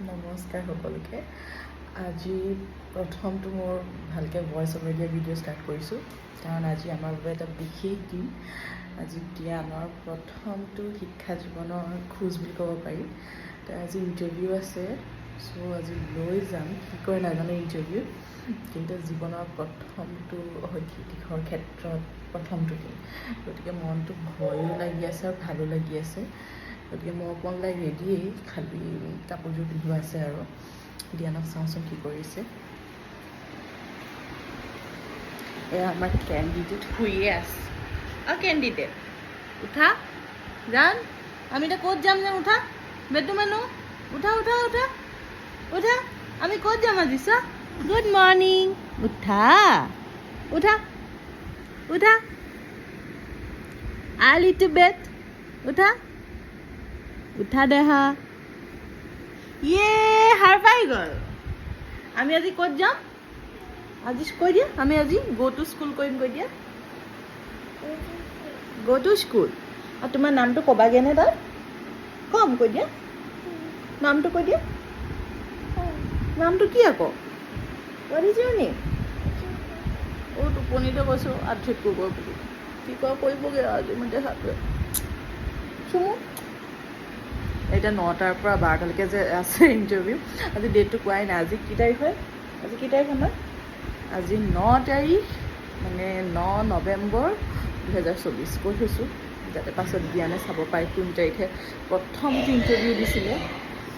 নমস্কাৰ সকলোকে। আজি প্ৰথমটো মোৰ ভালকৈ ভইচ অভাৰ দিয়া ভিডিঅ' ষ্টাৰ্ট কৰিছোঁ, কাৰণ আজি আমাৰ বাবে এটা বিশেষ দিন। আজি জ্ঞানৰ প্ৰথমটো শিক্ষা জীৱনৰ খোজ বুলি ক'ব পাৰি। তো আজি ইণ্টাৰভিউ আছে, চ' আজি লৈ যাম, কি কৰে নাজানো ইণ্টাৰভিউ, কিন্তু জীৱনৰ প্ৰথমটো শৈক্ষিক দিশৰ ক্ষেত্ৰত প্ৰথমটো দিন। গতিকে মনটো ভয়ো লাগি আছে আৰু ভালো লাগি আছে। গতিকে মই অকণমান ৰেডিয়েই, খালী কাপোৰযোৰ পিন্ধোৱা আছে আৰু দিয়ানক চাওঁচোন কি কৰিছে। এয়া আমাৰ কেণ্ডিডেট শুইয়ে আছে। আৰু কেণ্ডিডেট উঠা যান, আমি এতিয়া ক'ত যাম যেন, উঠা বেডটো মানুহ, উঠা উঠা উঠা উঠা, আমি ক'ত যাম আজি চা। গুড মৰ্ণিং, উঠা উঠা উঠা, আৰ্লি টু বেড, উঠা উঠা দেহা। ইয়ে হাৰ পাই গ'ল। আমি আজি ক'ত যাম আজি কৈ দিয়া, আমি আজি গ' টু স্কুল কৰিম, কৈ দিয়া গ' টু স্কুল। আৰু তোমাৰ নামটো ক'বাগৈনে তাত কম, কৈ দিয়া নামটো, কৈ দিয়া নামটো কি আকৌ, হোৱাট ইজ ইউৰ নেম? অ' টোপনিতে কৈছোঁ আঠ্ৰিত কৰিব বুলি, কি কয় কৰিবগৈ আজি মই দেহাটোৱে চুমু। এতিয়া 9টাৰ পৰা 12টালৈকে যে আছে ইণ্টাৰভিউ। আজি ডেটটো কোৱাই নাই, আজি কি তাৰিখ হয়, আজি কি তাৰিখ আমাৰ, আজি 9 তাৰিখ, মানে 9 নৱেম্বৰ 2024 কৈ থৈছোঁ, যাতে পাছত জ্ঞানে চাব পাৰে কোন তাৰিখে প্ৰথমটো ইণ্টাৰভিউ দিছিলে।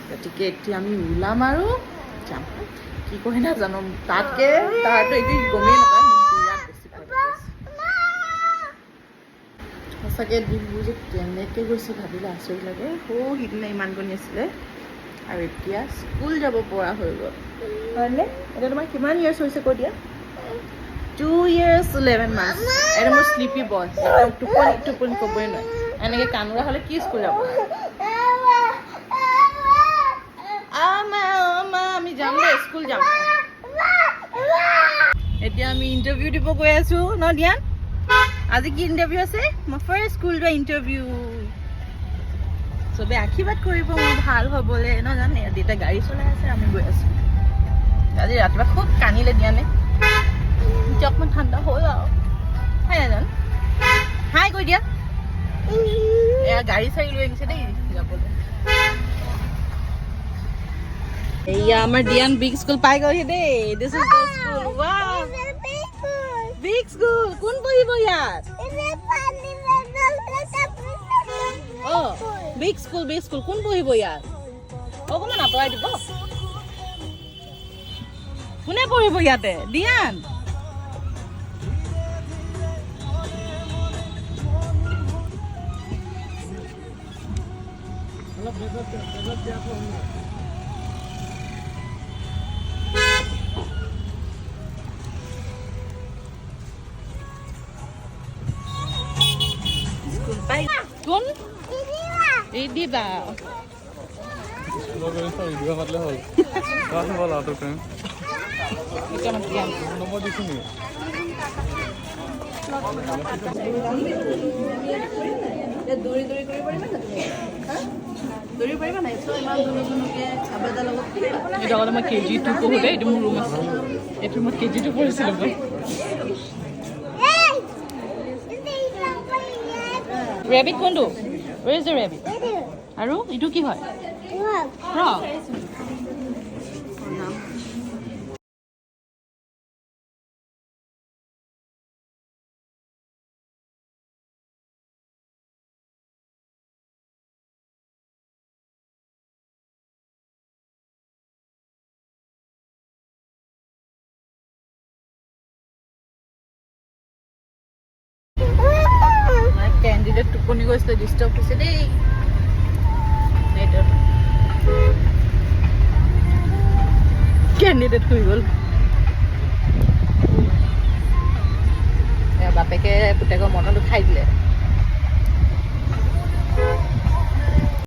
গতিকে এতিয়া আমি ওলাম আৰু যাম, কি কয় নাজানো, তাতকৈ তাৰতো একো গমেই নাপায়, বিৰাট বেছি ভয় লাগি আছে। সঁচাকৈ দিনবোৰ যে কেনেকৈ গৈছে ভাবিলে আচৰিত লাগে। সিদিনা ইমানকণি আছিলে আৰু এতিয়া স্কুল যাব পৰা হৈ গ'ল, হয়নে? এতিয়া তোমাৰ কিমান ইয়াৰ্ছ হৈছে কৈ দিয়া? 2 years 11 months। এটা মোৰ শ্লিপি বয়, একদম টোপনি টোপনি ক'বই নোৱাৰে। এনেকৈ কান্দা হ'লে কি স্কুল যাব? আমি যাম দেই, স্কুল যাম। এতিয়া আমি ইণ্টাৰভিউ দিব গৈ আছোঁ ন ধ্যান? আজি কি ইণ্টাৰভিউ আছে? মই ফাৰ্ষ্ট স্কুল যোৱা ইণ্টাৰভিউ। চবেই আশীৰ্বাদ কৰিব মোৰ ভাল হ'বলৈ ন জানে। দেউতা গাড়ী চলাই আছে, আমি গৈ আছোঁ। আজি ৰাতিপুৱা খুব কান্দিলে ধ্যানে, এতিয়া অকণমান ঠাণ্ডা হ'ল আৰু, হয় নাজানো। হাই কৈ দিয়া। এয়া গাড়ী চাড়ী লৈ আনিছে দেই যাবলৈ। এয়া আমাৰ ডিয়ান বিগ স্কুল পাই গ'লহি দেই। This is the school. Wow, big school. কোন পঢ়িব ইয়াত? অ' বিগ স্কুল, বিগ স্কুল। কোন পঢ়িব ইয়াত? অকণমান আঁতৰাই দিব। কোনে পঢ়িব ইয়াতে? ডিয়ান। কোন? ৰিদিবা। মই KG2 পঢ়োঁতে, এইটো মোৰ ৰুম আছে, এইটো ৰুমত KG2 পঢ়িছিলোঁ মই। ৰেবিট কোনটো? Where is the rabbit? আৰু এইটো কি হয়? Frog. কেণ্ডিডেট টোপনি গৈছিলে, ডিষ্টাৰ্ব হৈছে দেই। কেণ্ডিডেট শুই গ'ল। বাপেকে পুতেকৰ মনতো খাই দিলে।